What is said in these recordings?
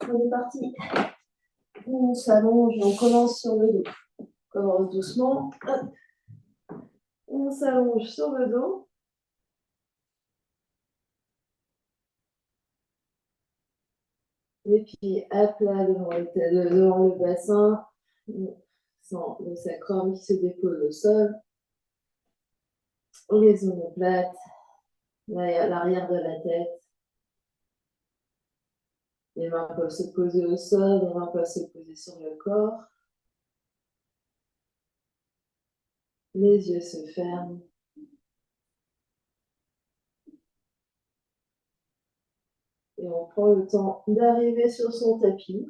On est parti. On s'allonge et on commence sur le dos. On commence doucement. On s'allonge sur le dos. Les pieds à plat devant le bassin, sans le sacrum qui se dépose au sol. Les omoplates, l'arrière de la tête. Les mains peuvent se poser au sol, les mains peuvent se poser sur le corps. Les yeux se ferment. Et on prend le temps d'arriver sur son tapis.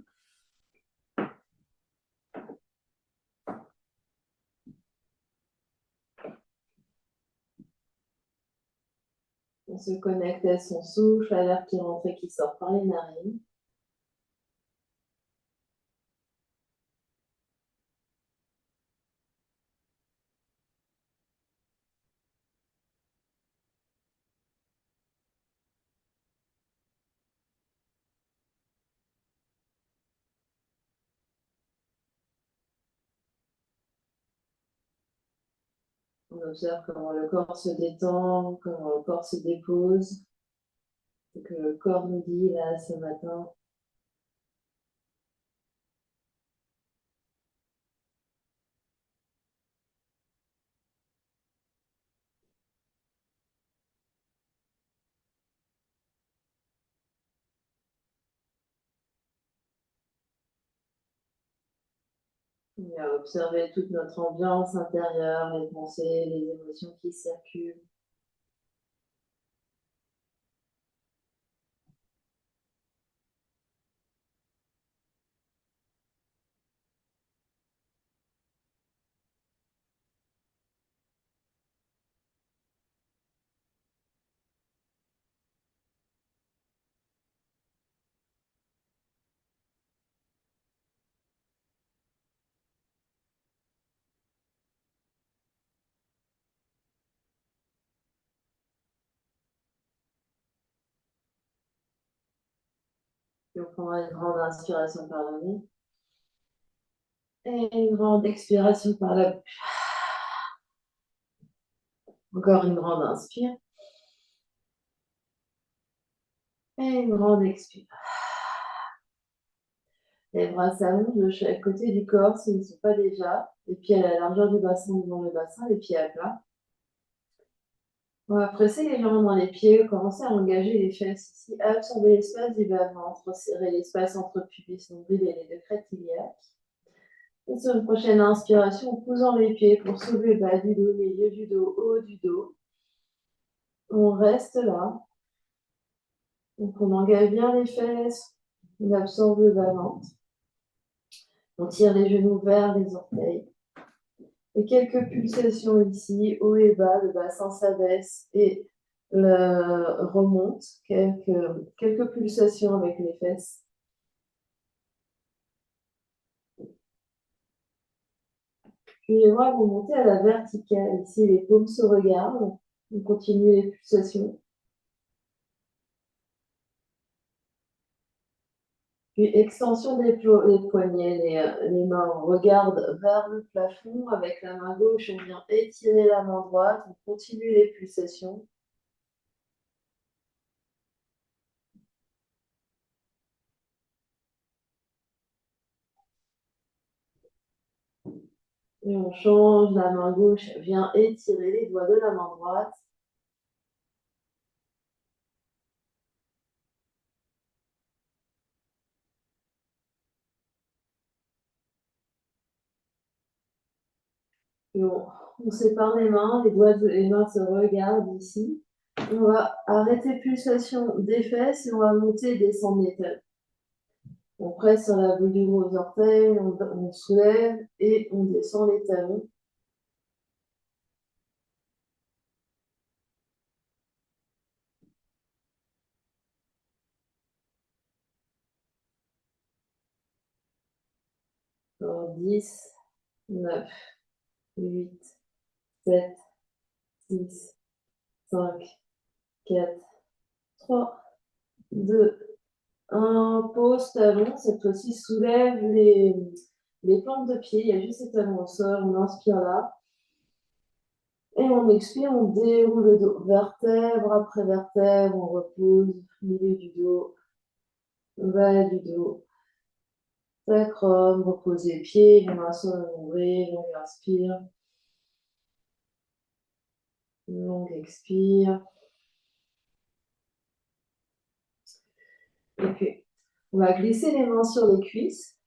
On se connecte à son souffle, à l'air qui rentre et qui sort par les narines. On observe comment le corps se détend, comment le corps se dépose. Ce que le corps nous dit là ce matin. On va observer toute notre ambiance intérieure, les pensées, les émotions qui circulent. Et on prendra une grande inspiration par le nez. Et une grande expiration par la bouche. Encore une grande inspire. Et une grande expire. Les bras s'allongent de chaque côté du corps s'ils ne sont pas déjà. Les pieds à la largeur du bassin devant le bassin, les pieds à plat. On va presser légèrement dans les pieds, commencer à engager les fesses ici, à absorber l'espace du bas-ventre, serrer l'espace entre pubis, nombril et les deux crêtes iliaques. Et sur une prochaine inspiration, posant les pieds pour soulever le bas du dos, milieu du dos, haut du dos. On reste là. Donc on engage bien les fesses, on absorbe le bas-ventre. On tire les genoux vers les orteils. Et quelques pulsations ici, haut et bas, le bassin s'abaisse et remonte. Quelques pulsations avec les fesses. Puis les bras vont monter à la verticale. Ici, les paumes se regardent. On continue les pulsations. Puis extension des poignets, les mains, on regarde vers le plafond. Avec la main gauche, on vient étirer la main droite. On continue les pulsations. Et on change, la main gauche vient étirer les doigts de la main droite. Et on sépare les mains, les mains se regardent ici. On va arrêter pulsation des fesses et on va monter et descendre les talons. On presse sur la boule du gros orteil, on soulève et on descend les talons. Alors, 10, 9, 8, 7, 6, 5, 4, 3, 2, Pose talon, cette fois-ci soulève les plantes de pied, il y a juste les talons au sol, on inspire là. Et on expire, on déroule le dos, vertèbre après vertèbre, on repose, milieu du dos, bas du dos, sacrum, repose les pieds, les mains sur le nombril, on inspire, longue expire. Et puis, on va glisser les mains sur les cuisses.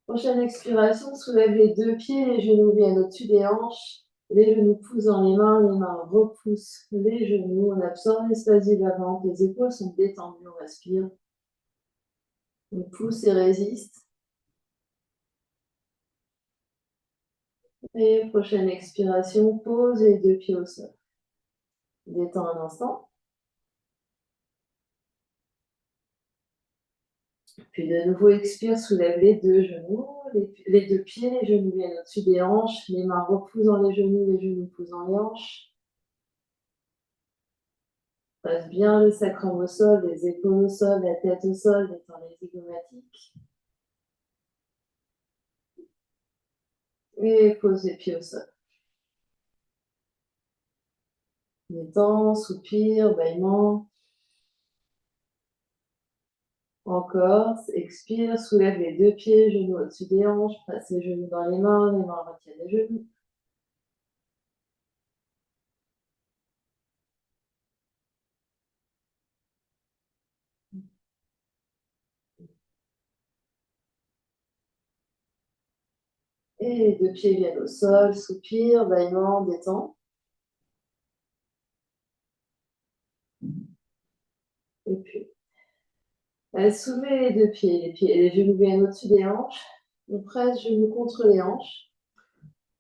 Prochaine expiration, soulève les deux pieds, les genoux viennent au-dessus des hanches, les genoux poussent dans les mains repoussent les genoux, on absorbe l'espace du bas-ventre, les épaules sont détendues, on respire, on pousse et résiste. Et prochaine expiration, pose les deux pieds au sol. Détends un instant. Puis de nouveau, expire, soulève les deux genoux, les deux pieds, les genoux viennent au-dessus des hanches, les mains repoussent dans les genoux poussent dans les hanches. Passe bien le sacrum au sol, les épaules au sol, la tête au sol, détends les zygomatiques. Et pose les pieds au sol. Détends, soupir, bâillement. Encore, expire, soulève les deux pieds, genoux au-dessus des hanches, passe les genoux dans les mains retiennent les genoux. Et les deux pieds viennent au sol, soupir, bâillement, détend. Et puis, soulevez les deux pieds, les genoux viennent au-dessus des hanches. On presse genoux contre les hanches.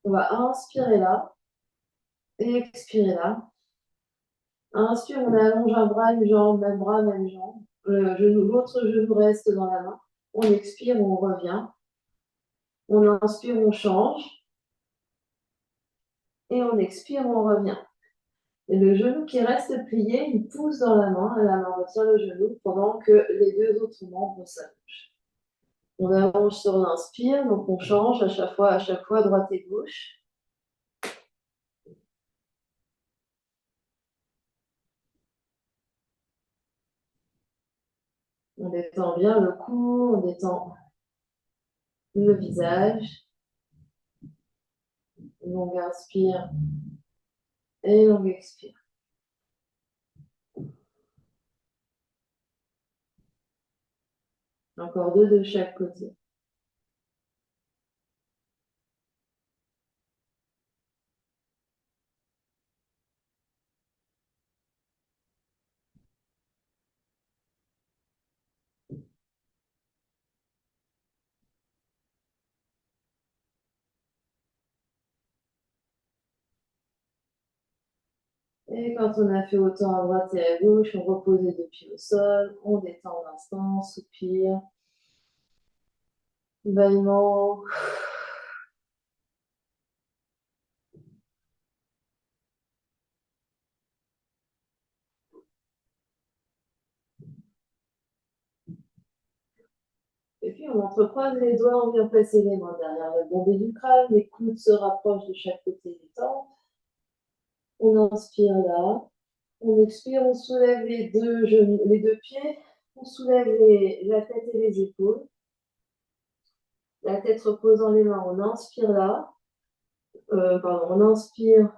On va inspirer là et expirer là. Inspire, on allonge un bras, une jambe, même bras, même jambe. L'autre genou reste dans la main. On expire, on revient. On inspire, on change. Et on expire, on revient. Et le genou qui reste plié, il pousse dans la main retient le genou pendant que les deux autres membres s'allongent. On allonge sur l'inspire, donc on change à chaque fois, droite et gauche. On détend bien le cou, on détend le visage. Longue inspire et longue expire. Encore deux de chaque côté. Et quand on a fait autant à droite et à gauche, on repose les deux pieds au sol, on détend l'instant, soupir, bâillement. Et puis on entrecroise les doigts, on vient placer les mains derrière le bombé du crâne, les coudes se rapprochent de chaque côté des tempes. On inspire là, on expire, on soulève les deux pieds, on soulève la tête et les épaules. La tête repose dans les mains, on inspire là, on inspire,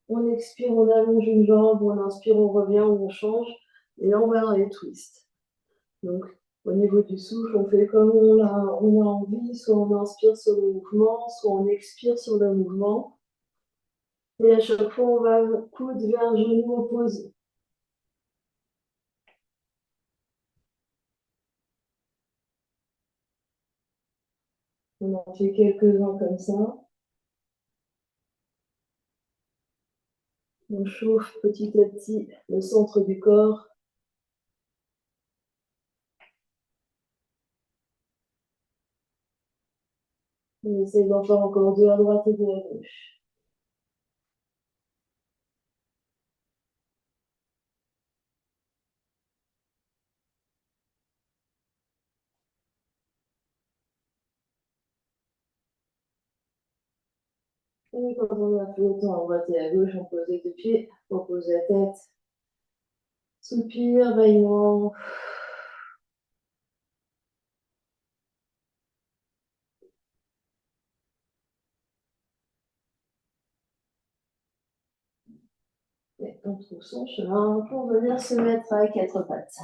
on expire, on allonge une jambe, on inspire, on revient, on change, et là on va dans les twists. Donc au niveau du souffle, on fait comme on a envie, soit on inspire sur le mouvement, soit on expire sur le mouvement. Et à chaque fois, on va coude vers genou opposé. On en fait quelques-uns comme ça. On chauffe petit à petit le centre du corps. On essaie d'en faire encore deux à droite et deux à gauche. Et quand on a fait le temps à droite et à gauche, on pose les deux pieds, on pose la tête. Soupir, bâillement. Et on trouve son chemin pour venir se mettre à quatre pattes.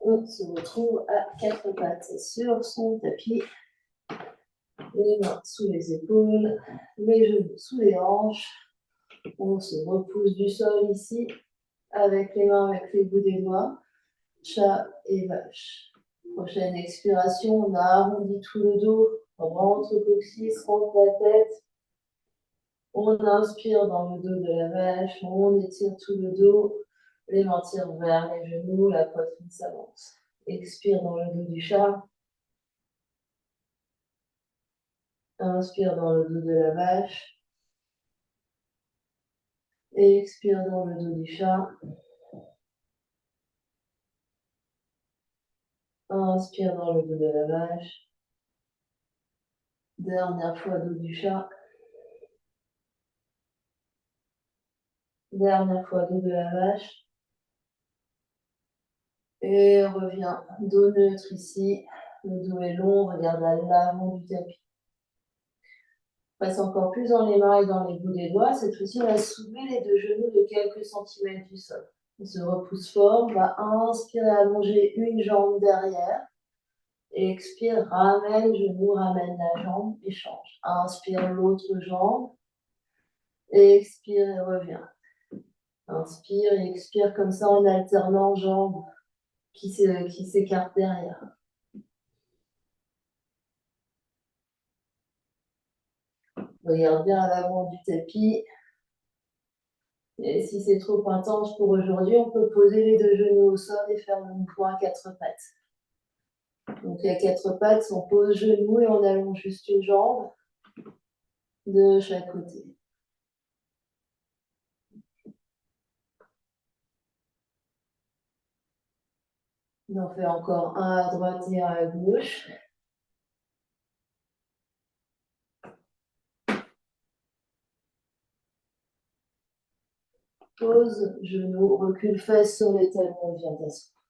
On se retrouve à quatre pattes sur son tapis. Les mains sous les épaules, les genoux sous les hanches. On se repousse du sol ici, avec les mains, avec les bouts des doigts. Chat et vache. Prochaine expiration, on a arrondi tout le dos, on rentre le coccyx, rentre la tête. On inspire dans le dos de la vache, on étire tout le dos, les mains tirent vers les genoux, la poitrine s'avance. Expire dans le dos du chat. Inspire dans le dos de la vache. Et expire dans le dos du chat. Inspire dans le dos de la vache. Dernière fois, dos du chat. Dernière fois, dos de la vache. Et reviens, dos neutre ici. Le dos est long, regarde à l'avant du tapis. Passe encore plus dans les mains et dans les bouts des doigts. Cette fois-ci, on va soulever les deux genoux de quelques centimètres du sol. On se repousse fort. On va inspirer, allonger une jambe derrière. Et expire, ramène genou, ramène la jambe et change. Inspire l'autre jambe. Et expire et reviens. Inspire et expire comme ça en alternant jambes qui s'écartent derrière. Regarde bien à l'avant du tapis. Et si c'est trop intense pour aujourd'hui, on peut poser les deux genoux au sol et faire le mouvement à quatre pattes. Donc à quatre pattes, on pose genoux et on allonge juste une jambe de chaque côté. On en fait encore un à droite et un à gauche. Pose, genoux, recule, fesses sur les talons, on vient d'asseoir.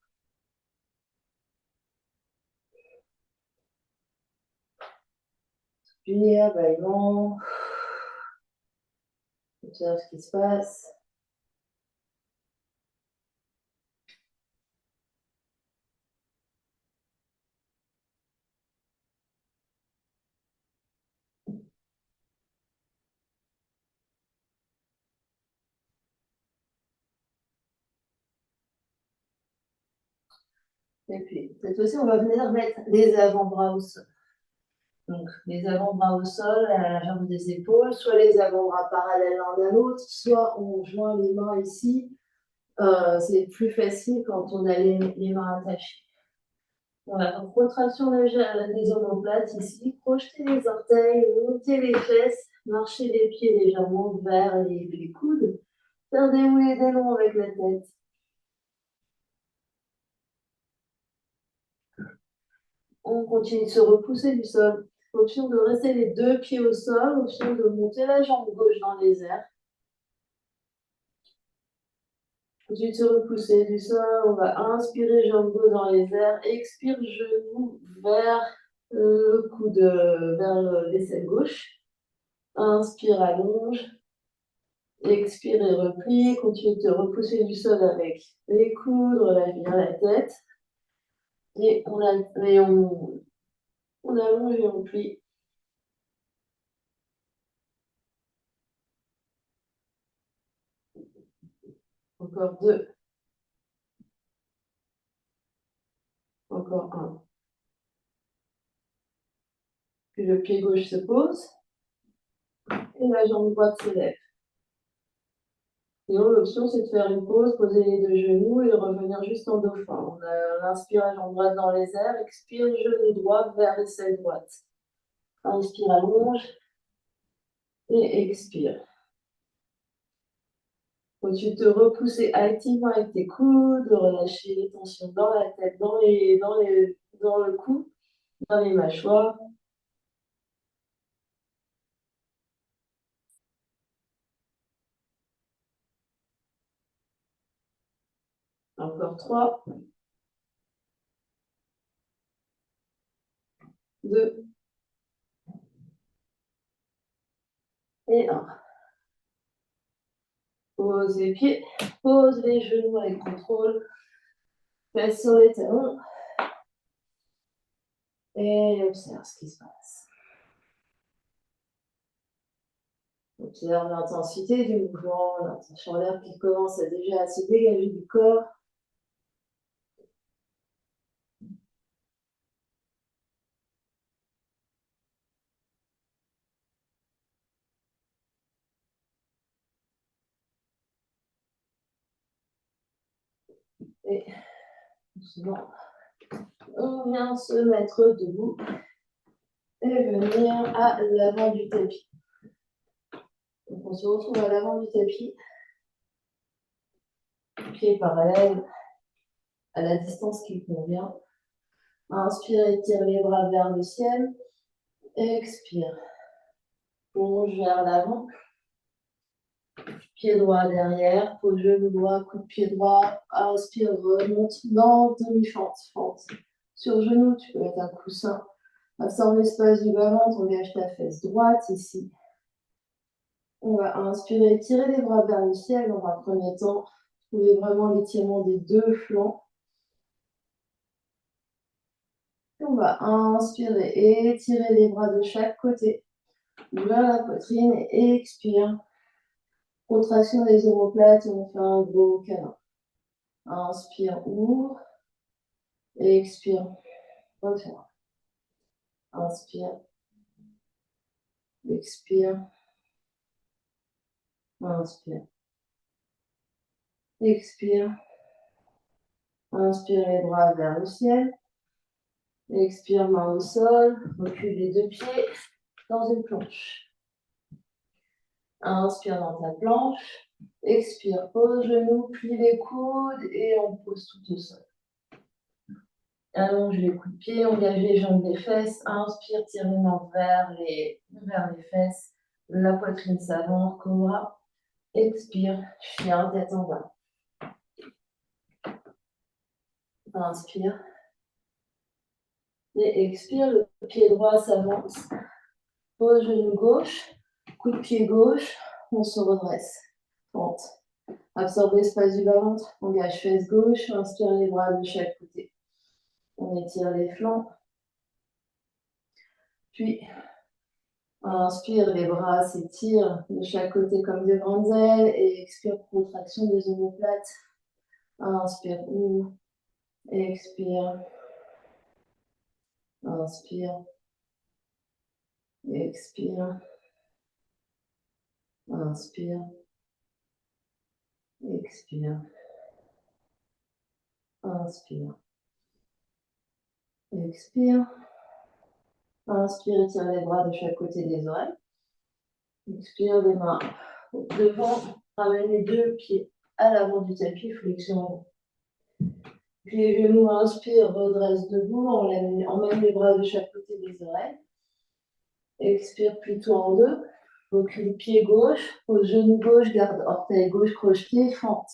Puis, bâillement. Observe ce qui se passe. Et puis, cette fois-ci, on va venir mettre les avant-bras au sol. Donc, les avant-bras au sol, à la jambe des épaules, soit les avant-bras parallèles l'un à l'autre, soit on joint les mains ici. C'est plus facile quand on a les mains attachées. Voilà, donc retraction des omoplates ici, projeter les orteils, monter les fesses, marcher les pieds légèrement vers les coudes, faire des hauts et des longs avec la tête. On continue de se repousser du sol. Option de rester les deux pieds au sol, option de monter la jambe gauche dans les airs. Continue de se repousser du sol. On va inspirer jambe gauche dans les airs. Expire genou vers le coude, vers l'aisselle gauche. Inspire, allonge. Expire et replie. Continue de te repousser du sol avec les coudes. Relâche bien la tête. Et on allonge et on plie. Encore deux. Encore un. Puis le pied gauche se pose. Et la jambe droite se lève. Et l'option, c'est de faire une pause, poser les deux genoux et revenir juste en dauphin. On inspire la jambe droite dans les airs, expire, genou droit vers l'aisselle droite. Inspire, allonge et expire. Continue de te repousser activement avec tes coudes, de relâcher les tensions dans la tête, dans le cou, dans les mâchoires. Encore 3, 2 et 1. Pose les pieds, pose les genoux avec contrôle. Fesse sur les talons. Et observe ce qui se passe. Observe l'intensité du mouvement, la chaleur qui commence déjà à se dégager du corps. Et doucement, on vient se mettre debout et venir à l'avant du tapis. Donc on se retrouve à l'avant du tapis, pieds parallèles à la distance qui convient. Inspire, étire les bras vers le ciel. Expire. Plonge vers l'avant. Pied droit derrière, pose genou droit, coup de pied droit. Inspire, remonte dans demi-fente. Fente. Sur genou, tu peux mettre un coussin. Absorbe l'espace du bas-ventre, engage ta fesse droite ici. On va inspirer, étirer les bras vers le ciel dans un premier temps. Trouvez vraiment l'étirement des deux flancs. Et on va inspirer et étirer les bras de chaque côté. Ouvrir la poitrine et expire. Contraction des omoplates, on fait un gros câlin. Inspire, ouvre. Et expire. Referme. Inspire. Expire. Inspire. Expire. Inspire les bras vers le ciel. Expire, main au sol. Recule les deux pieds dans une planche. Inspire dans ta planche. Expire, pose genoux, plie les coudes et on pose tout au sol. Allonge les coups de pied, engage les jambes des fesses. Inspire, tire les mains vers les fesses. La poitrine s'avance, cobra. Expire, chien, tête en bas. Inspire. Et expire, le pied droit s'avance. Pose genou gauche, coup de pied gauche, on se redresse. Pente. Absorbe l'espace du bas-ventre, engage fesse gauche, inspire les bras de chaque côté. On étire les flancs. Puis, inspire, les bras s'étirent de chaque côté comme de grandes ailes. Et expire, contraction des omoplates. Inspire, ouvre. Expire. Inspire. Expire. Inspire. Expire. Inspire. Expire. Inspire, étire les bras de chaque côté des oreilles. Expire, les mains devant. Ramène les deux pieds à l'avant du tapis, flexion. Puis les genoux, inspire, redresse debout, emmène les bras de chaque côté des oreilles. Expire, plie-toi en deux. Recule pied gauche, pose genou gauche, garde orteil gauche, croche-pied, fente.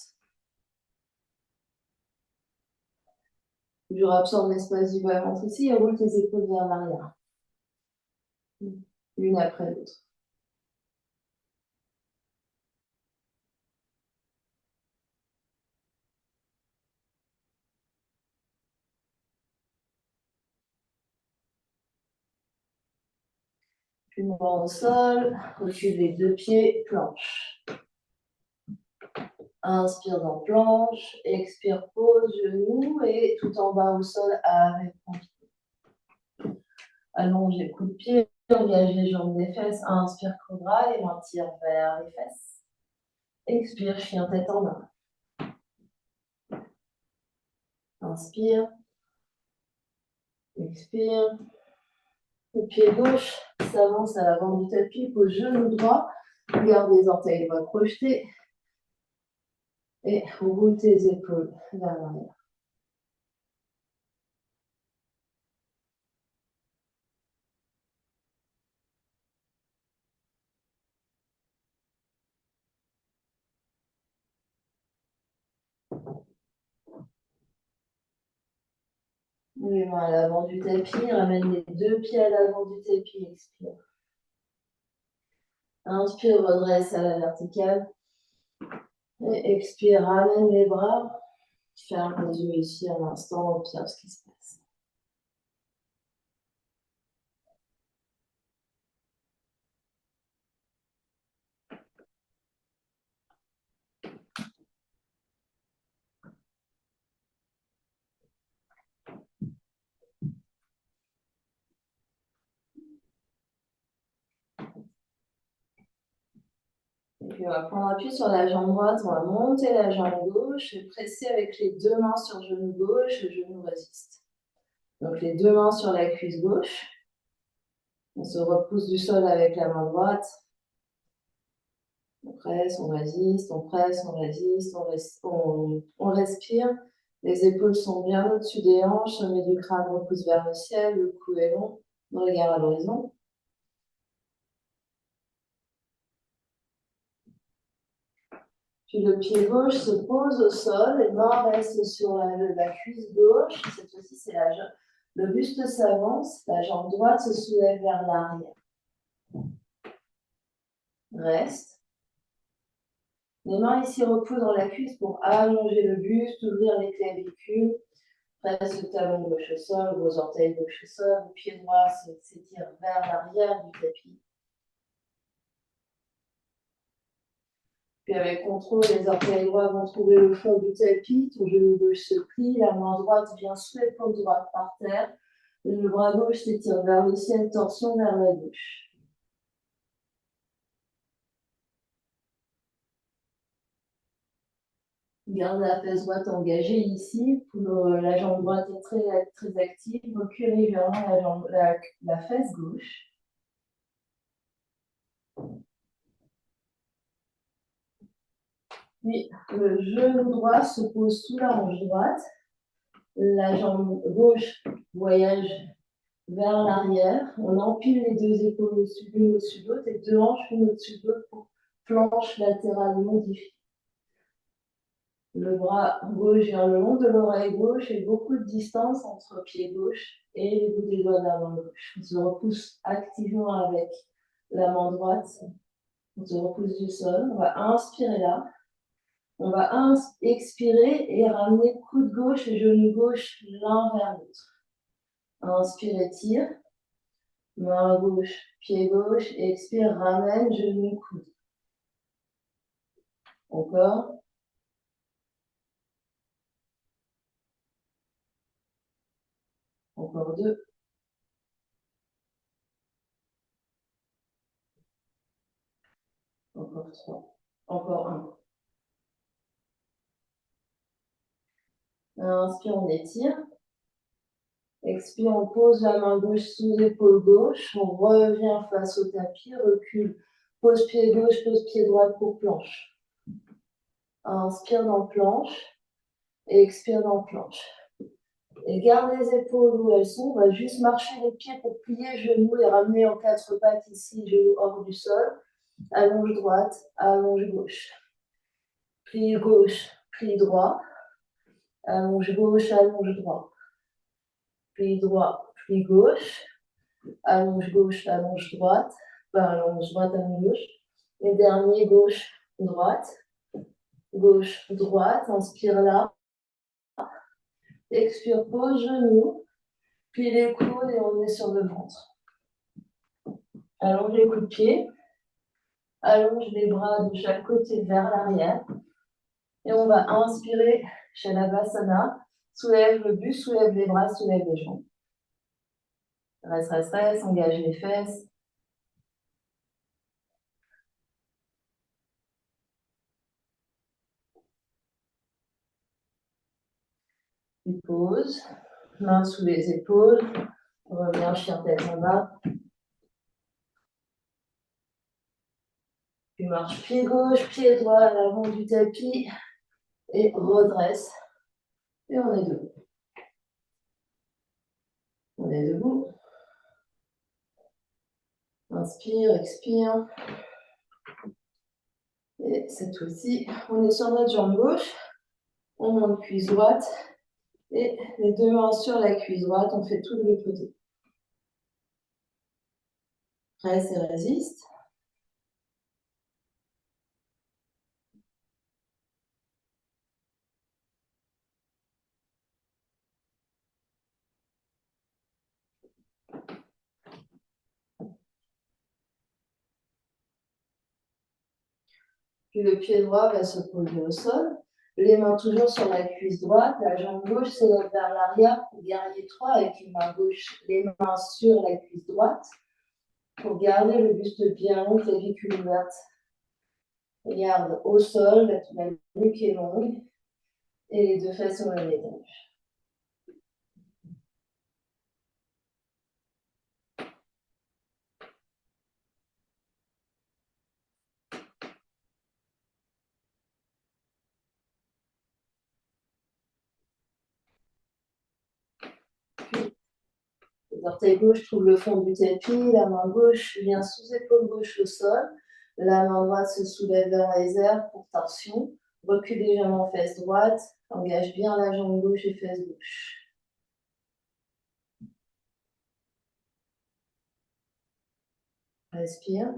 Toujours absorbe l'espace du bas-ventre ici et roule tes épaules vers l'arrière. L'une après l'autre. Puis main au sol, recule les deux pieds, planche. Inspire dans planche, expire, pose genou et tout en bas au sol, arrête. Allonge les coups de pied, engage les jambes des fesses, inspire cobra, les mains tirent vers les fesses. Expire, chien tête en bas. Inspire. Expire. Le pied gauche s'avance à l'avant du tapis, pose genou droit, garde les orteils bras projetés et roule tes épaules vers l'arrière. Les mains à l'avant du tapis, ramène les deux pieds à l'avant du tapis, expire. Inspire, redresse à la verticale. Et expire, ramène les bras. Ferme les yeux ici un instant, observe ce qui se passe. Et puis on va prendre appui sur la jambe droite, on va monter la jambe gauche et presser avec les deux mains sur le genou gauche, le genou résiste. Donc les deux mains sur la cuisse gauche. On se repousse du sol avec la main droite. On presse, on résiste, on presse, on résiste, on respire. Les épaules sont bien au-dessus des hanches, le sommet du crâne repousse vers le ciel, le cou est long, le regard à l'horizon. Puis le pied gauche se pose au sol, les mains restent sur la cuisse gauche. Cette fois-ci, c'est le buste s'avance, la jambe droite se soulève vers l'arrière. Reste. Les mains ici reposent dans la cuisse pour allonger le buste, ouvrir les clavicules. Presse le talon gauche au sol, gros orteil gauche au sol, le pied droit s'étire vers l'arrière du tapis. Puis avec contrôle, les orteils droits vont trouver le fond du tapis, ton genou gauche se plie, la main droite vient sous l'épaule droite par terre, le bras gauche s'étire vers le ciel, torsion vers la gauche. Garde la fesse droite engagée ici, la jambe droite est très active, recule légèrement la fesse gauche. Puis le genou droit se pose sous la hanche droite. La jambe gauche voyage vers l'arrière. On empile les deux épaules l'une au-dessus de l'autre et deux hanches l'une au-dessus de l'autre pour planche latérale modifiée. Le bras gauche vient le long de l'oreille gauche et beaucoup de distance entre pied gauche et les bouts des doigts de la main gauche. On se repousse activement avec la main droite. On se repousse du sol. On va inspirer là. On va expirer et ramener coude gauche et genou gauche l'un vers l'autre. Inspire, étire. Main gauche, pied gauche. Expire, ramène, genou, coude. Encore. Encore deux. Encore trois. Encore un. Inspire, on étire. Expire, on pose la main gauche sous l'épaule gauche. On revient face au tapis, recule. Pose pied gauche, pose pied droit pour planche. Inspire dans planche. Et expire dans planche. Et garde les épaules où elles sont. On va juste marcher les pieds pour plier genoux et ramener en quatre pattes ici, genoux hors du sol. Allonge droite, allonge gauche. Plie gauche, plie droit. Allonge gauche, allonge droit. Plie droit, plie gauche. Allonge gauche, allonge droite. Allonge droite, allonge gauche. Et dernier, gauche, droite. Gauche, droite. Inspire là. Expire, pose genou. Plie les coudes et on est sur le ventre. Allonge les coups de pied. Allonge les bras de chaque côté vers l'arrière. Et on va inspirer Shalabhasana. Soulève le buste, soulève les bras, soulève les jambes. Reste, reste, reste. Engage les fesses. Puis pose. Main sous les épaules. On revient chien tête en bas. Puis marche pied gauche, pied droit à l'avant du tapis. Et redresse. Et on est debout. On est debout. Inspire, expire. Et cette fois-ci, on est sur notre jambe gauche. On monte cuisse droite. Et les deux mains sur la cuisse droite, on fait tout de l'autre côté. Reste et résiste. Puis le pied droit va se poser au sol. Les mains toujours sur la cuisse droite. La jambe gauche s'élève vers l'arrière pour guerrier 3 avec une main gauche. Les mains sur la cuisse droite pour garder le buste bien long, clavicule ouverte. Regarde au sol, la nuque est longue et les deux fesses au même étage. L'orteil gauche trouve le fond du tapis, la main gauche vient sous épaule gauche au sol, la main droite se soulève vers les airs pour torsion, recule légèrement fesse droite, engage bien la jambe gauche et fesse gauche. Respire.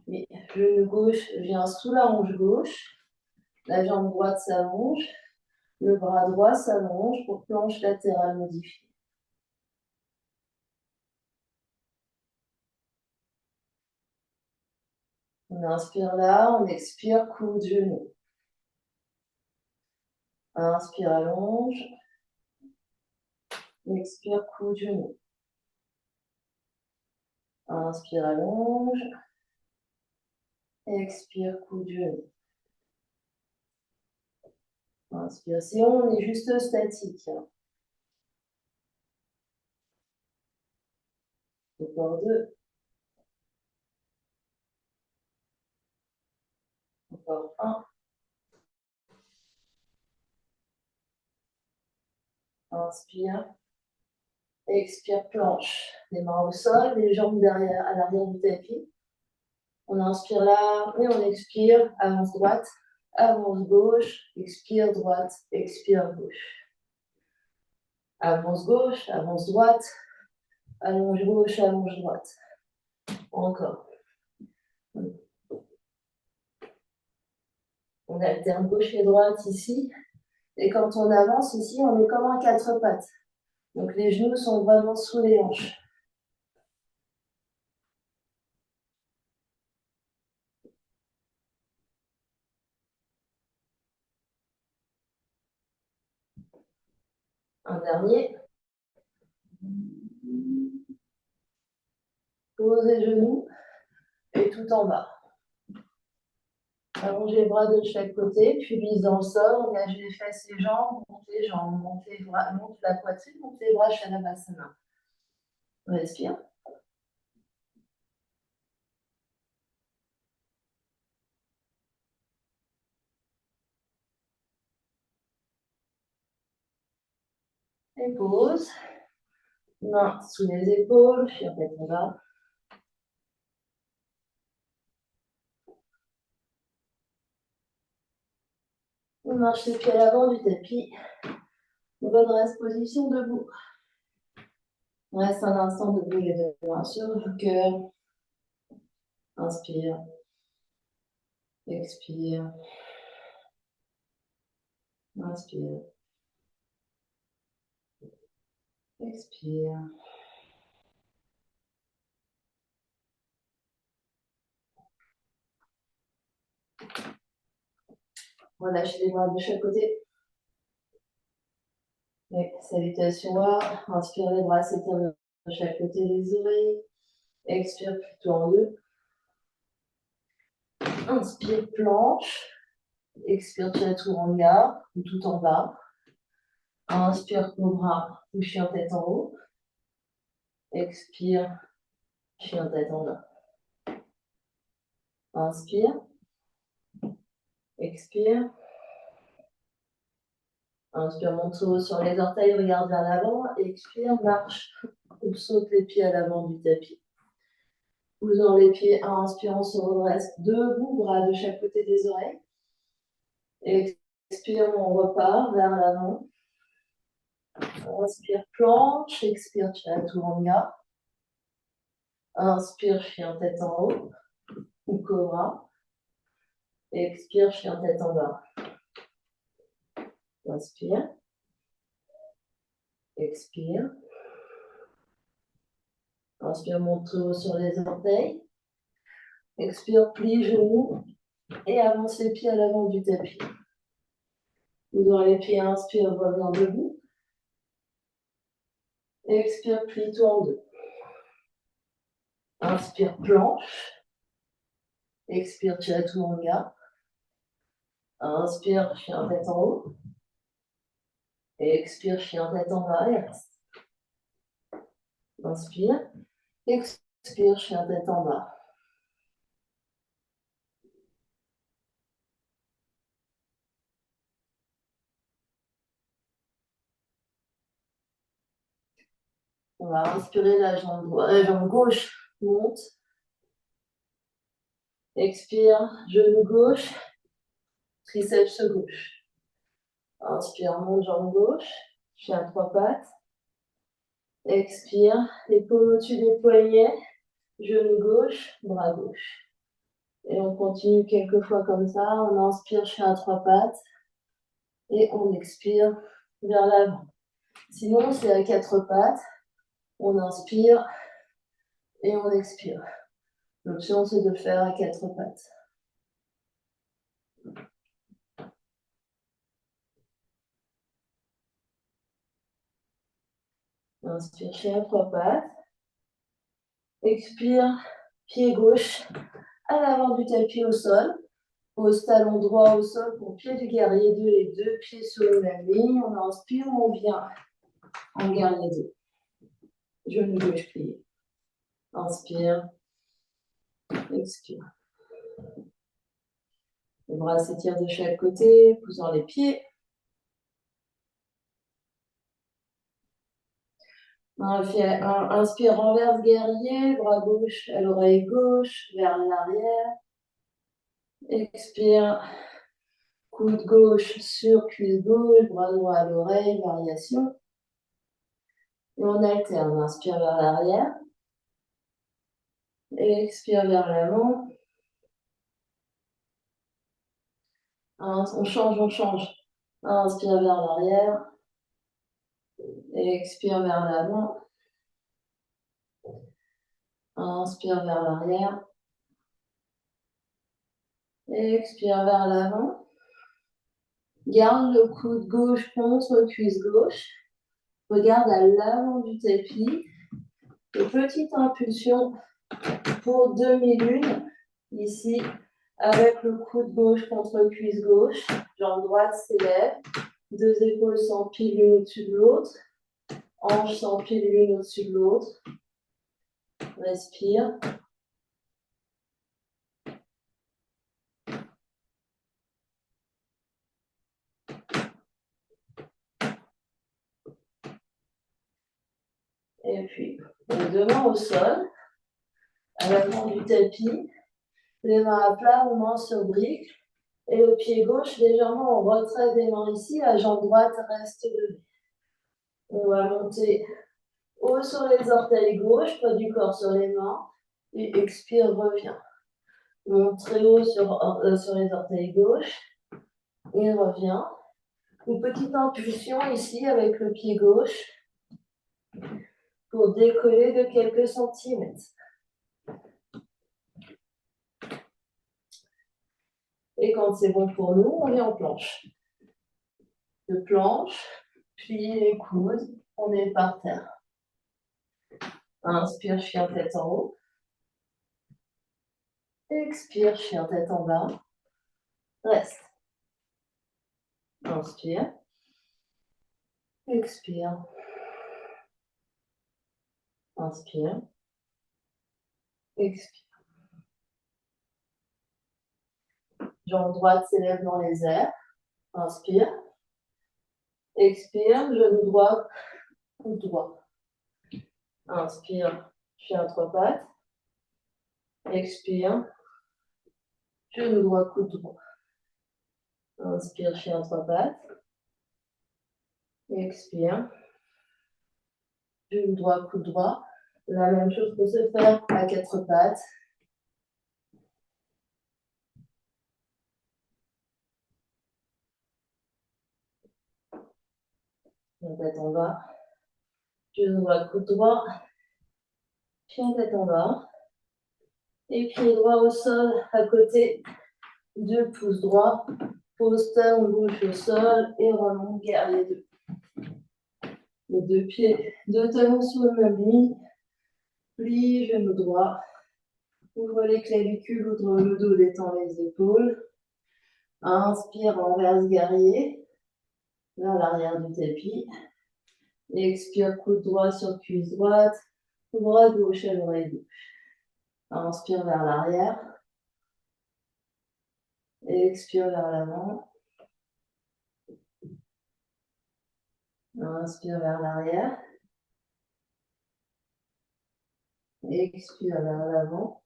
Et genou gauche vient sous la hanche gauche, la jambe droite s'allonge, le bras droit s'allonge pour planche latérale modifiée. On inspire là, on expire, coude, genou. Inspire, allonge. Expire, coude, genou. Inspire, allonge. Expire, coude, genou. Inspiration, on est juste statique. Encore deux. Encore un. Inspire. Expire, planche. Les mains au sol, les jambes derrière, à l'arrière du tapis. On inspire là et on expire. Avance droite, avance gauche, expire droite, expire gauche. Avance gauche, avance droite, allonge gauche, allonge droite. Encore. On alterne gauche et droite ici. Et quand on avance ici, on est comme en quatre pattes. Donc les genoux sont vraiment sous les hanches. Un dernier. Pose les genoux et tout en bas. Allongez les bras de chaque côté, puis mise dans le sol, engagez les fesses et les jambes, montez les jambes, montez les bras, monte la poitrine, montez les bras, Shavasana. Respire. Et pose. Main sous les épaules, puis en tête en bas. On marche les pieds à l'avant du tapis. On redresse position debout. On reste un instant debout, les deux mains sur le cœur. Inspire. Expire. Inspire. Expire. Relâchez les bras de chaque côté. Et salutation A. Inspire, les bras s'étirent de chaque côté des oreilles. Expire plutôt en deux. Inspire, planche. Expire, chaturanga, ou tout en bas. Inspire, cobra, ou chien tête en haut. Expire, chien tête en bas. Inspire. Expire. Inspire, monte haut sur les orteils, regarde vers l'avant. Expire, marche ou saute les pieds à l'avant du tapis. Poussant les pieds, inspire, on se redresse debout, bras de chaque côté des oreilles. Expire, on repart vers l'avant. Inspire, planche. Expire, chaturanga. Inspire, chien tête en haut ou cobra. Expire, chien tête en bas. Inspire. Expire. Inspire, monte haut sur les orteils. Expire, plie genoux et avance les pieds à l'avant du tapis. Ouvre les pieds, inspire, reviens debout. Expire, plie-toi en deux. Inspire, planche. Expire, chaturanga. Inspire, chien tête en haut. Expire, chien tête en bas et reste. Inspire. Expire, chien tête en bas. On va inspirer la jambe gauche monte. Expire, genou gauche, triceps gauche. Inspire, monte, jambe gauche, chien à trois pattes. Expire, épaule au-dessus des poignets, genou gauche, bras gauche. Et on continue quelques fois comme ça. On inspire, chien à trois pattes. Et on expire vers l'avant. Sinon, c'est à quatre pattes. On inspire et on expire. L'option, c'est de faire à quatre pattes. Inspire, chien à trois pattes. Expire, pied gauche à l'avant du tapis au sol. Pose talon droit au sol pour pied du guerrier 2, les deux pieds sur la même ligne. On inspire, on vient en guerrier 2. Genou gauche plié. Inspire, expire. Les bras s'étirent de chaque côté, poussant les pieds. Inspire, renverse guerrier, bras gauche à l'oreille gauche, vers l'arrière. Expire, coude gauche sur cuisse gauche, bras droit à l'oreille, variation. Et on alterne, inspire vers l'arrière. Expire vers l'avant. On change. Inspire vers l'arrière. Expire vers l'avant. Inspire vers l'arrière. Expire vers l'avant. Garde le coude gauche contre cuisse gauche. Regarde à l'avant du tapis. Et petite impulsion pour demi-lune. Ici, avec le coude gauche contre cuisse gauche. Jambe droite s'élève. Deux épaules s'empilent l'une au-dessus de l'autre. Hanches s'empilent l'une au-dessus de l'autre. Respire. Et puis, les deux mains au sol, à l'avant du tapis, les mains à plat ou mains sur briques, et le pied gauche légèrement en retrait des mains ici, la jambe droite reste levée. On va monter haut sur les orteils gauche, pas du corps sur les mains, et expire, reviens. Monte très haut sur les orteils gauche, et revient. Une petite impulsion ici avec le pied gauche, pour décoller de quelques centimètres. Et quand c'est bon pour nous, on vient en planche. De planche, plie les coudes, on est par terre. Inspire, chien tête en haut. Expire, chien tête en bas. Reste. Inspire. Expire. Inspire. Expire. Jambe droite s'élève dans les airs. Inspire. Expire, genou droit, coude droit. Inspire, chien à trois pattes. Expire, genou droit, coude droit. Inspire, chien à trois pattes. Expire, genou droit, coude droit. La même chose peut se faire à quatre pattes. Chien tête en bas. Genou droit, coude droit. Chien tête en bas. Et pied droit au sol, à côté. 2 pouces droits. Pose talon gauche au sol et remonte guerrier 2. Les deux pieds, deux talons sur le même lit. Plie, genou droit. Ouvre les clavicules, ouvre le dos, détend les épaules. Inspire, renverse guerrier. Vers l'arrière du tapis. Expire, coude droit sur cuisse droite. Bras gauche à l'oreille gauche. Inspire vers l'arrière. Expire vers l'avant. Inspire vers l'arrière. Expire vers l'avant.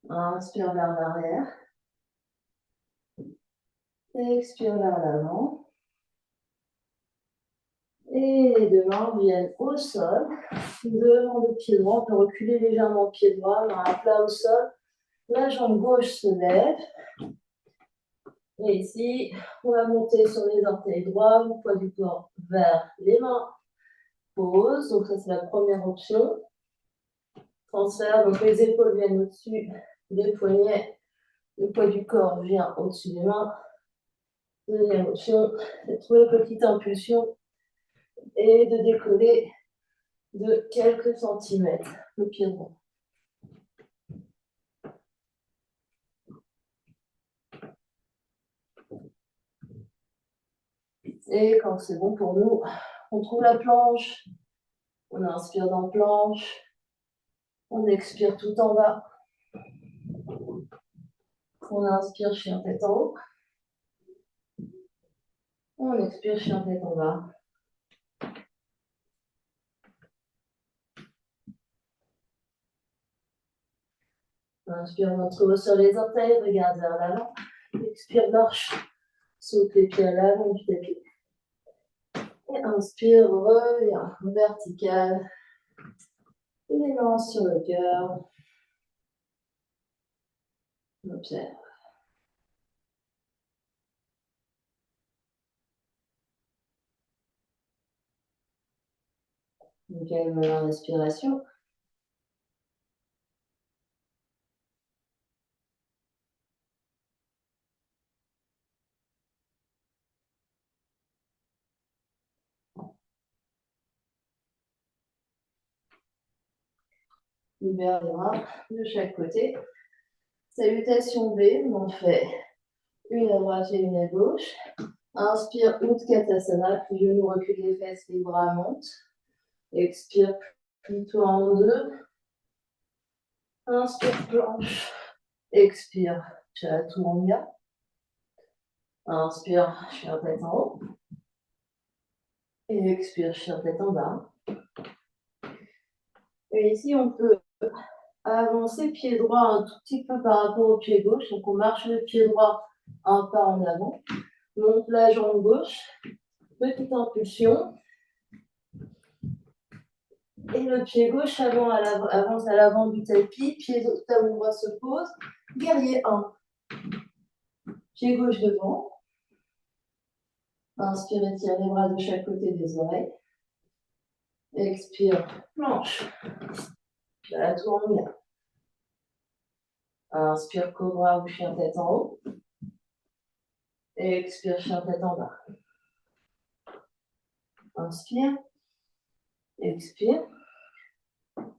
Inspire vers l'arrière. Expire vers l'avant. Et les deux mains viennent au sol. Devant le pied droit, on peut reculer légèrement le pied droit, main à plat au sol. La jambe gauche se lève. Et ici, on va monter sur les orteils droits, le poids du corps vers les mains. Pause. Donc ça, c'est la première option. Transfert, donc les épaules viennent au-dessus des poignets. Le poids du corps vient au-dessus des mains. Deuxième option, c'est de trouver une petite impulsion et de décoller de quelques centimètres le pied droit. Et quand c'est bon pour nous, on trouve la planche, on inspire dans planche, on expire tout en bas, on inspire chien tête en haut, on expire chien tête en bas. Inspire, on trouve sur les orteils, regarde vers l'avant, expire, marche, saute les pieds à l'avant du tapis. Et inspire, reviens, vertical, les mains sur le cœur. Observe. On calme la respiration. Libère les bras de chaque côté. Salutation B, on fait une à droite et une à gauche. Inspire, Utkatasana, puis genou recule les fesses, les bras montent. Expire, plie-toi en deux. Inspire, planche. Expire, Chaturanga. Inspire, chien tête en haut. Et expire, chien tête en bas. Et ici, on peut avancer pied droit un tout petit peu par rapport au pied gauche. Donc, on marche le pied droit un pas en avant. Monte la jambe gauche. Petite impulsion. Et le pied gauche avance à l'avant du tapis. Pied talon droit se pose. Guerrier 1. Pied gauche devant. Inspire, étire les bras de chaque côté des oreilles. Expire, planche. Chaturanga. Inspire, cobra ou chien tête en haut. Expire, chien tête en bas. Inspire. Expire.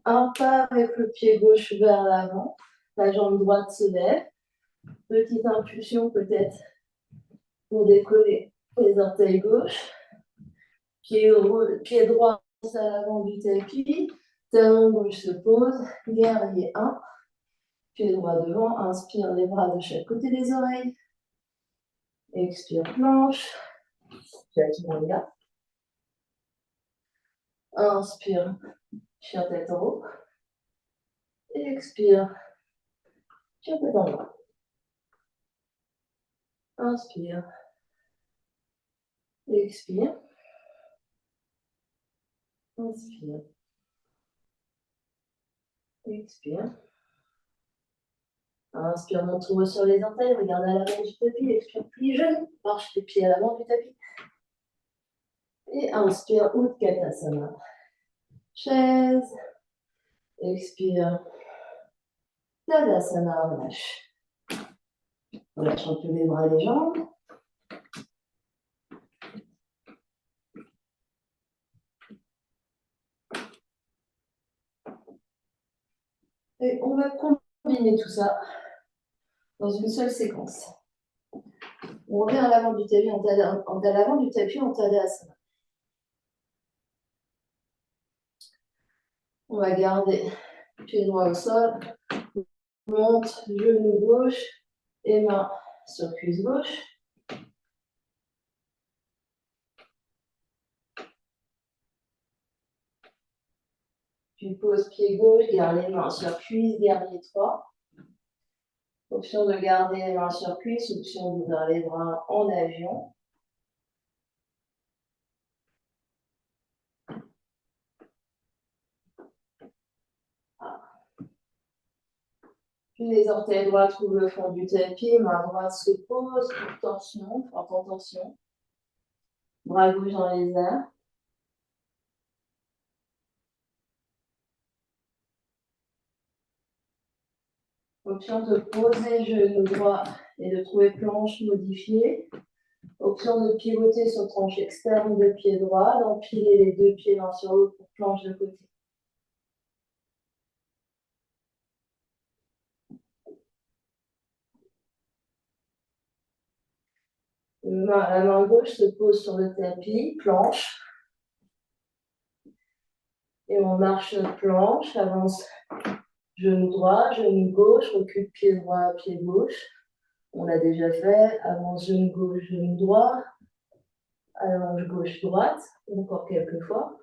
Un pas avec le pied gauche vers l'avant. La jambe droite se lève. Petite impulsion peut-être pour décoller les orteils gauche. Pied droit à l'avant du tapis. Talon gauche se pose. Guerrier 1. Pied droit devant. Inspire les bras de chaque côté des oreilles. Expire, planche. J'active mon gars. Inspire, chien tête en haut. Expire, chien tête en bas. Inspire. Expire. Inspire. Expire. Inspire, montre sur les orteils, regarde à l'avant du tapis, expire, plie genou, marche les pieds à l'avant du tapis. Et inspire, Utkatasana. Chaise. Expire. Tadasana, relâche. Relâche un peu les bras et les jambes. Et on va combiner tout ça dans une seule séquence. On revient à l'avant du tapis, en Tadasana. On va garder pied droit au sol, monte, genou gauche et main sur cuisse gauche. Puis pose pied gauche, garde les mains sur cuisse, guerrier 3. Option de garder les mains sur cuisse, option d'ouvrir les bras en avion. Puis les orteils droits trouvent le fond du tapis, main droite se pose pour tension, forte en tension. Bras gauche dans les airs. Option de poser genou droit et de trouver planche modifiée. Option de pivoter sur tranche externe de pied droit, d'empiler les deux pieds l'un sur l'autre pour planche de côté. La main gauche se pose sur le tapis, planche. Et on marche planche, avance genou droit, genou gauche, recule pied droit, pied gauche. On l'a déjà fait, avance genou gauche, genou droit, allonge gauche, droite, encore quelques fois.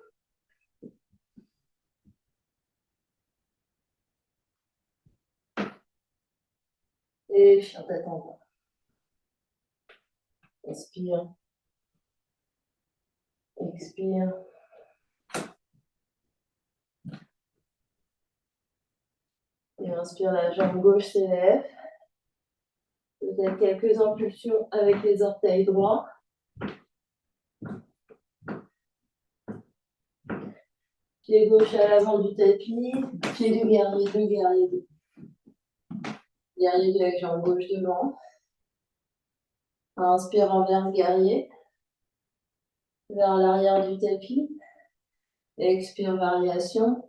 Et chien tête en bas. Inspire. Expire. Et inspire, la jambe gauche s'élève. Peut-être quelques impulsions avec les orteils droits. Pied gauche à l'avant du tapis, pied du guerrier 2, guerrier 2. Guerrier 2 avec jambe gauche devant. Inspire, renverse guerrier. Vers l'arrière du tapis. Expire, variation.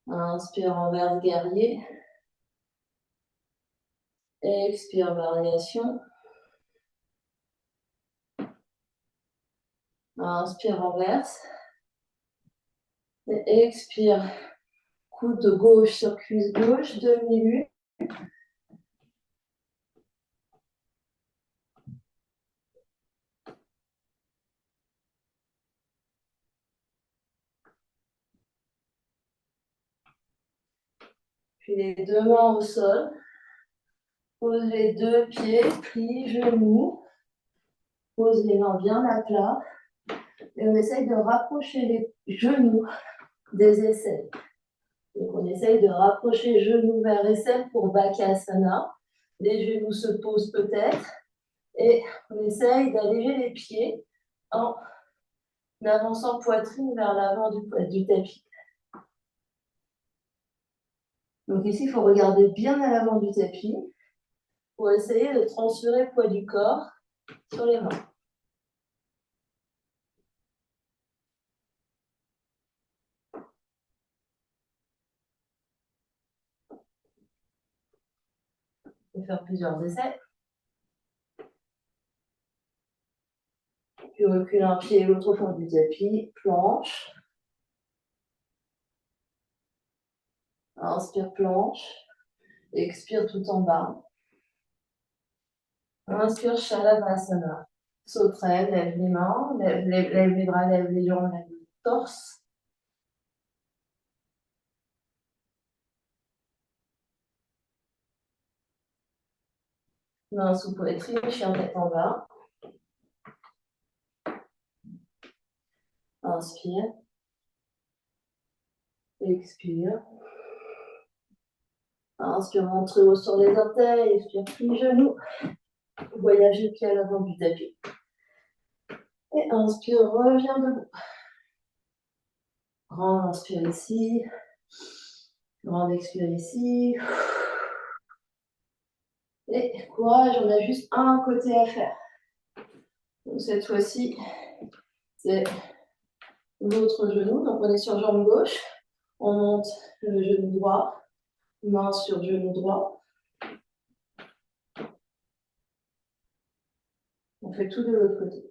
Inspire, renverse guerrier. Expire, variation. Inspire, renverse. Et expire, coude gauche sur cuisse gauche, demi-lune. Puis les deux mains au sol. Pose les deux pieds, plie, genoux. Pose les mains bien à plat. Et on essaye de rapprocher les genoux des aisselles. Donc on essaye de rapprocher genoux vers aisselles pour Bakasana. Les genoux se posent peut-être. Et on essaye d'alléger les pieds en avançant poitrine vers l'avant du tapis. Donc ici, il faut regarder bien à l'avant du tapis pour essayer de transférer le poids du corps sur les mains. On peut faire plusieurs essais. Puis recule un pied et l'autre au fond du tapis, planche. Inspire, planche. Expire tout en bas. Inspire, Shavasana. Sauterelle, lève les mains, lève les bras, lève les jambes, lève le torse. Main sous poitrine, chien tête en bas. Inspire. Expire. Inspire, montre haut sur les orteils. Expire, plie genoux. Voyage le pied à l'avant du tapis. Et inspire, reviens debout. Grand inspire ici. Grand expire ici. Et courage, on a juste un côté à faire. Donc cette fois-ci, c'est l'autre genou. Donc on est sur jambe gauche. On monte le genou droit. Main sur genou droit. On fait tout de l'autre côté.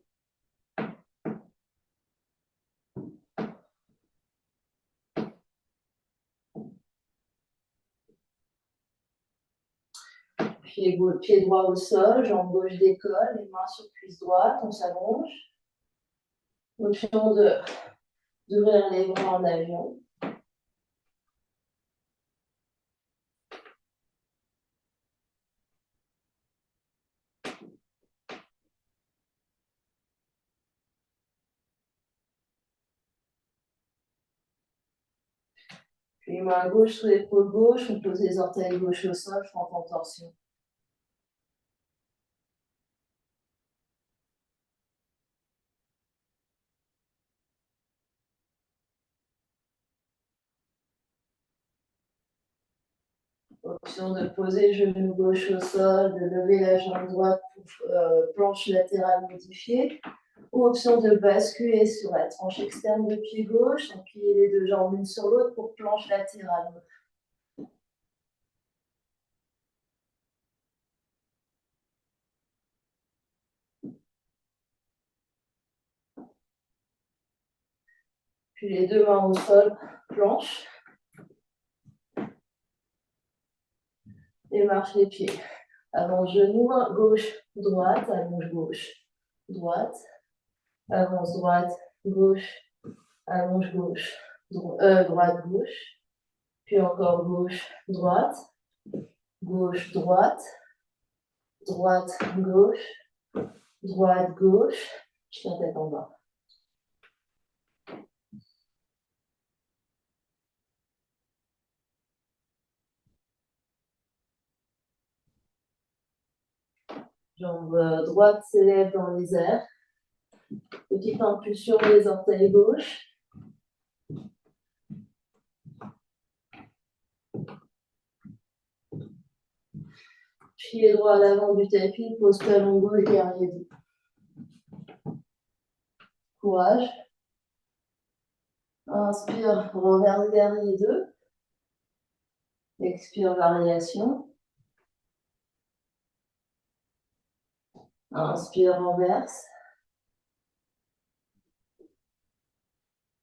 Pied droit au sol, jambe gauche décolle, les mains sur cuisse droite, on s'allonge. Option d'ouvrir les bras en avion. Puis main gauche sous l'épaule gauche, on pose les orteils gauche au sol, front en torsion. Option de poser le genou gauche au sol, de lever la jambe droite pour planche latérale modifiée. Ou option de basculer sur la tranche externe de pied gauche, empiler les deux jambes l'une sur l'autre pour planche latérale. Puis les deux mains au sol, planche. Et marche les pieds. Avance genou, gauche, droite, allonge gauche, droite, avance droite, gauche, allonge gauche, droite, gauche, puis encore gauche, droite, droite, droite, gauche, chien tête en bas. Jambe droite s'élève dans les airs. Petite impulsion des orteils gauche. Pied droit à l'avant du tapis, pose talon gauche, guerrier 2. Courage. Inspire, renverse guerrier 2. Expire, variation. Inspire, renverse.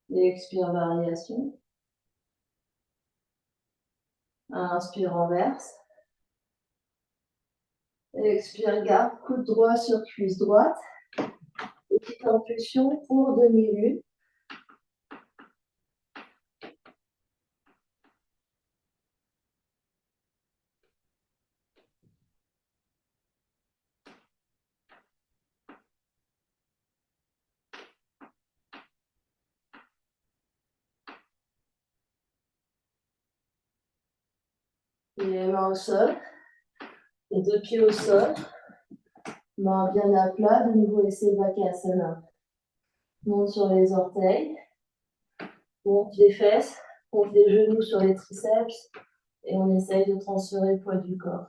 Et expire, variation. Inspire, renverse. Et expire, garde, coude droit sur cuisse droite. Petite impulsion pour demi-lune. Et les mains au sol. Les deux pieds au sol. Mains bien à plat. De nouveau, essai Bakasana. Monte sur les orteils. Monte les fesses. Monte les genoux sur les triceps. Et on essaye de transférer le poids du corps.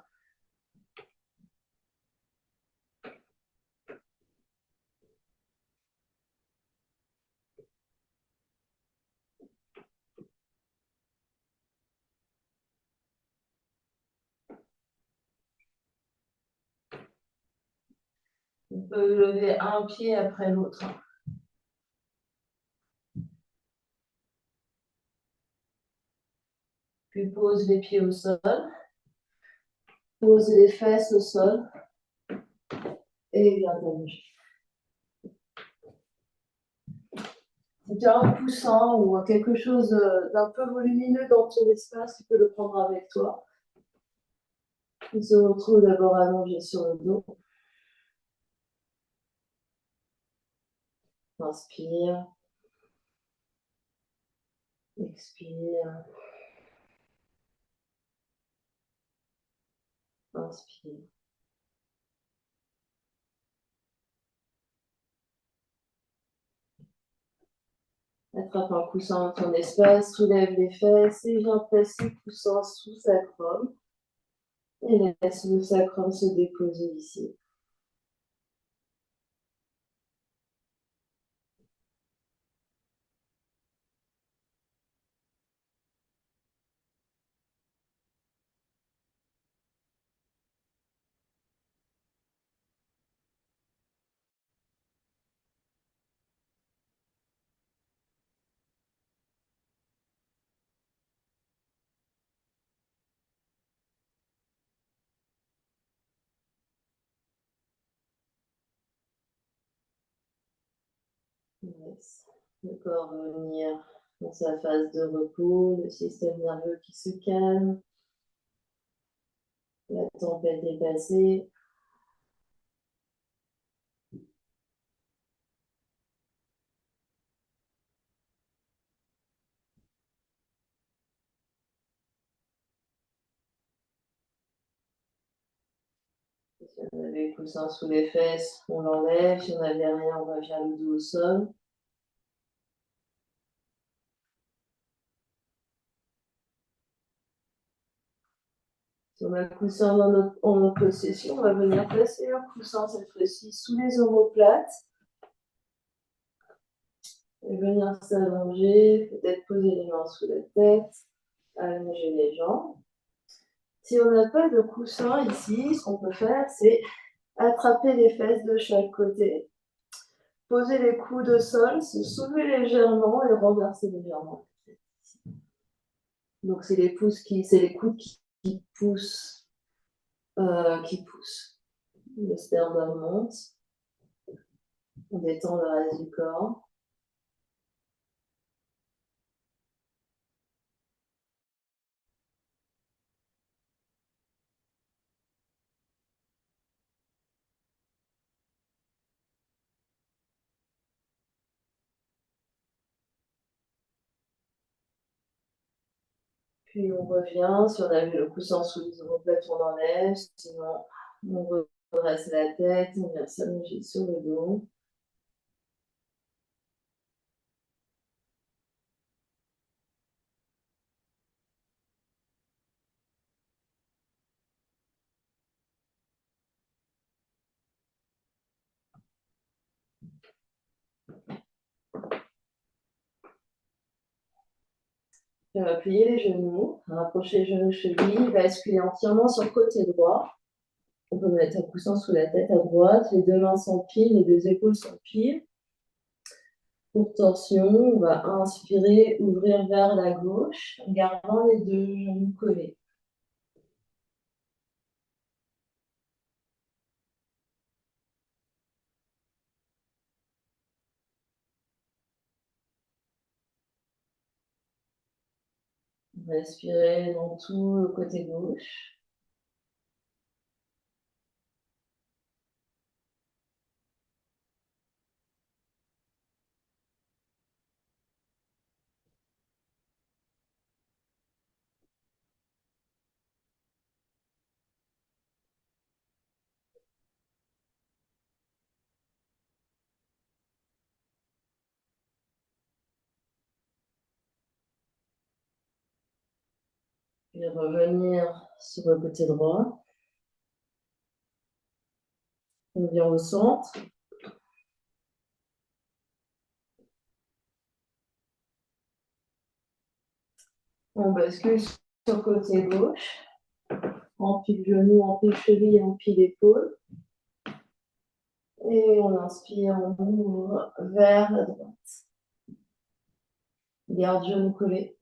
On peut lever un pied après l'autre. Puis pose les pieds au sol. Pose les fesses au sol. Et viens t'allonger. Si tu as un coussin ou quelque chose d'un peu volumineux dans ton espace, tu peux le prendre avec toi. On se retrouve d'abord allongé sur le dos. Inspire. Expire. Inspire. Attrape un coussin dans ton espace, soulève les fesses et viens placer le coussin sous sacrum. Et laisse le sacrum se déposer ici. Laisse le corps revenir dans sa phase de repos, le système nerveux qui se calme, la tempête est passée. Si on avait le coussin sous les fesses, on l'enlève. Si on n'avait rien, on revient le dos au sol. Si on a le coussin en notre possession, on va venir placer un coussin cette fois-ci sous les omoplates et venir s'allonger, peut-être poser les mains sous la tête, allonger les jambes. Si on n'a pas de coussin ici, ce qu'on peut faire, c'est attraper les fesses de chaque côté, poser les coudes au sol, se soulever légèrement et renverser légèrement. Donc c'est les coudes qui poussent, Le sternum monte, on détend le reste du corps. Puis on revient, si on a mis le coussin sous les omoplates, on enlève, sinon on redresse la tête, on vient s'allonger sur le dos. On va plier les genoux, rapprocher les genoux chevilles, basculer entièrement sur le côté droit. On peut mettre un coussin sous la tête à droite, les deux mains s'empilent, les deux épaules s'empilent. Pour torsion, on va inspirer, ouvrir vers la gauche, en gardant les deux genoux collés. Respirez dans tout le côté gauche. Puis revenir sur le côté droit. On vient au centre. On bascule sur le côté gauche. Empile genou, empile cheville, empile épaule. Et on inspire, on ouvre vers la droite. Garde genou collé.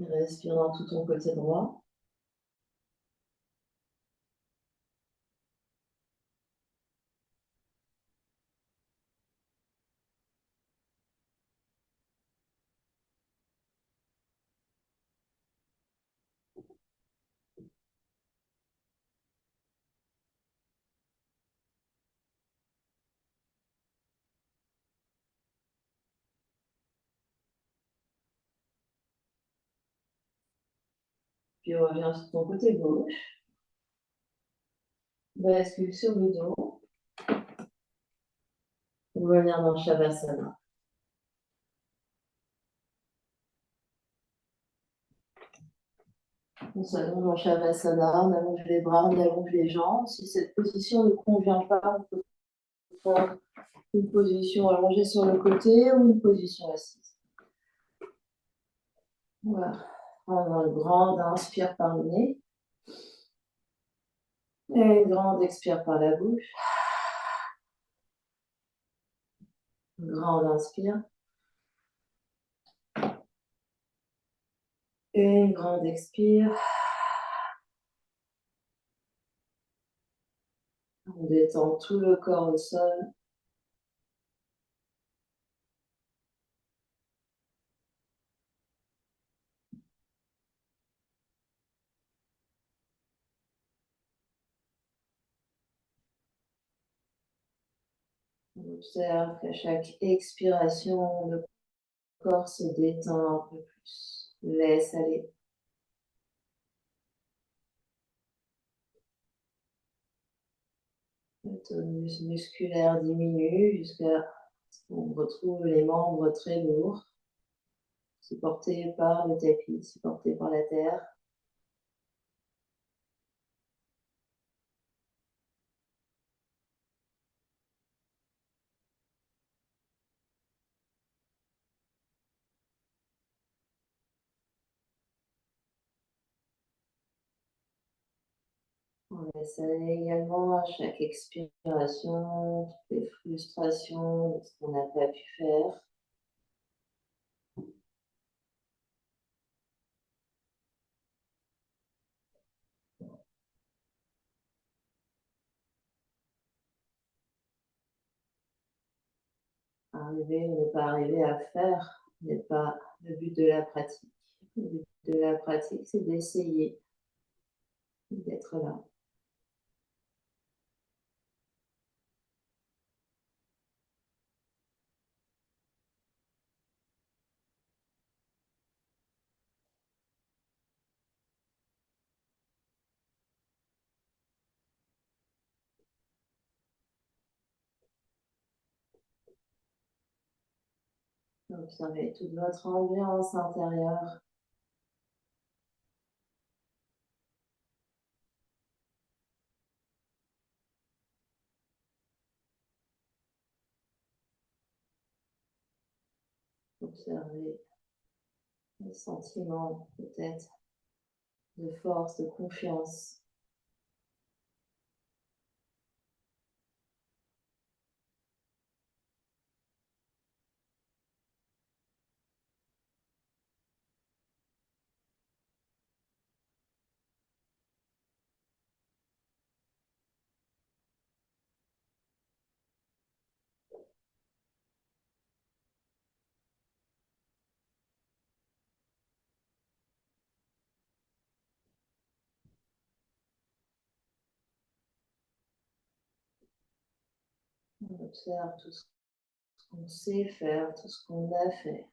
Respire dans tout ton côté droit. Puis reviens sur ton côté gauche. Bascule sur le dos. Reviens dans Shavasana. On s'allonge en Shavasana, on allonge les bras, on allonge les jambes. Si cette position ne convient pas, on peut prendre une position allongée sur le côté ou une position assise. Voilà. Prendre une grande inspire par le nez. Et une grande expire par la bouche. Une grande inspire. Et une grande expire. On détend tout le corps au sol. On observe qu'à chaque expiration, le corps se détend un peu plus. Laisse aller. Le tonus musculaire diminue jusqu'à ce qu'on retrouve les membres très lourds, supportés par le tapis, supportés par la terre. On laisse aller également à chaque expiration toutes les frustrations de ce qu'on n'a pas pu faire. Arriver ou ne pas arriver à faire n'est pas le but de la pratique. Le but de la pratique, c'est d'essayer d'être là. Observez toute votre ambiance intérieure. Observez les sentiments peut-être de force, de confiance. On observe tout ce qu'on sait faire, tout ce qu'on a fait.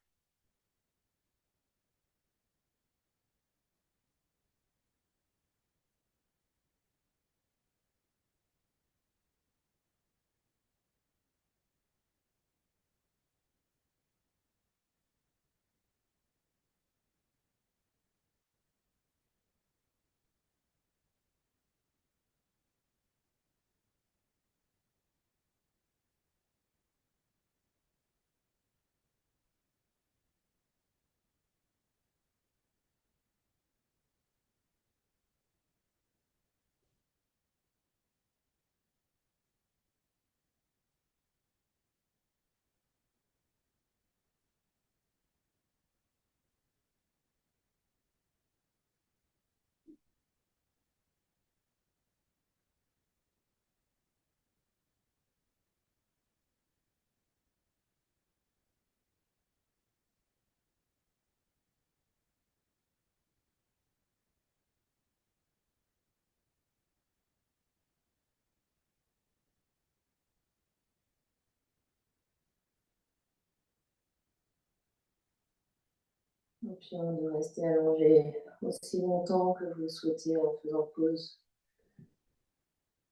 Et puis de rester allongé aussi longtemps que vous le souhaitez en faisant pause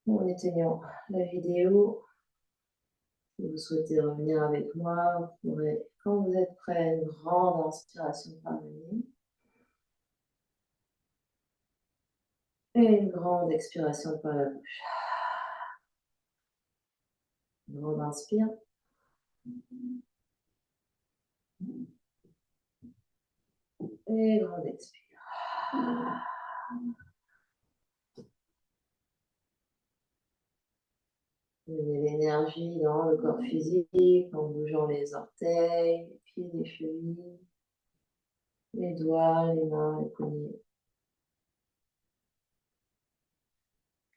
ou en éteignant la vidéo. Si vous souhaitez revenir avec moi, vous pourrez, quand vous êtes prêt, une grande inspiration par le nez et une grande expiration par la bouche. Une grande inspire et grande expire. Donnez l'énergie dans le corps physique en bougeant les orteils, les pieds, les chevilles, les doigts, les mains, les poignets.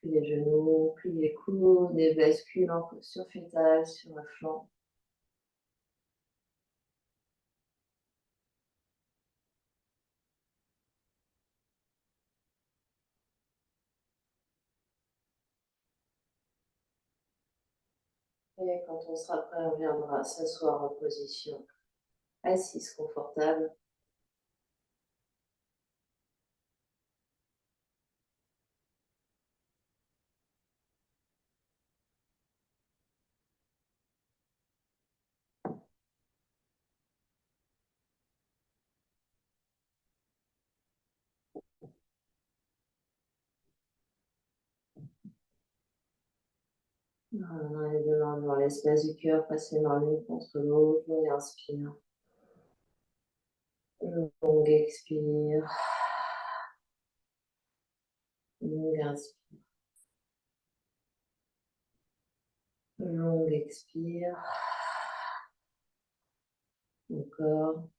Puis les genoux, puis les coudes, les bascules en posture fétale sur le flanc. Et quand on sera prêt, on viendra s'asseoir en position assise confortable. Voilà, les deux mains dans l'espace du cœur, passez l'un l'une contre l'autre. On inspire. Longue expire. Longue inspire. Longue expire. Encore.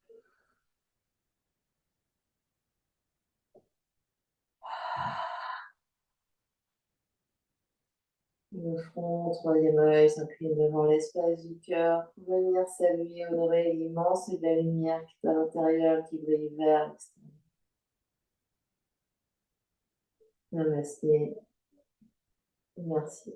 Le front, troisième œil s'incline devant l'espace du cœur pour venir saluer, honorer l'immense et belle lumière qui est à l'intérieur, qui brille vers l'extérieur. Namasté. Merci.